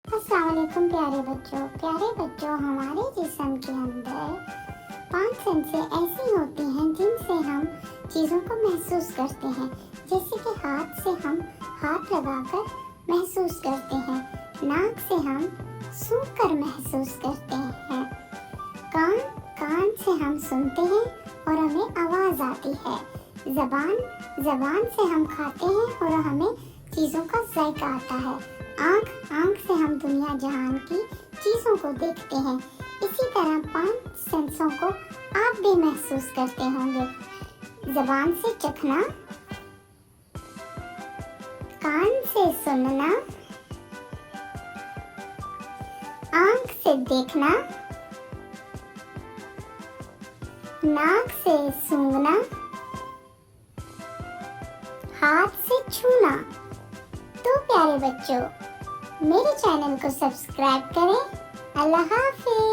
अस्सलाम वालेकुम प्यारे बच्चों हमारे जिस्म के अंदर 5 सेंसें ऐसी होती हैं जिनसे हम चीज़ों को महसूस करते हैं। जैसे कि हाथ से हम हाथ लगाकर महसूस करते हैं, नाक से हम सूंघ कर महसूस करते हैं, कान से हम सुनते हैं और हमें आवाज़ आती है, ज़बान से हम खाते हैं और हमें चीज़ों का जायका आता है, आँख से हम दुनिया जहान की चीज़ों को देखते हैं। इसी तरह 5 सेंसों को आप भी महसूस करते होंगे। ज़बान से चखना, कान से सुनना, आँख से देखना, नाक से सूंघना, हाथ से छूना। तो प्यारे बच्चों, मेरे चैनल को सब्सक्राइब करें। अल्लाह हाफिज़।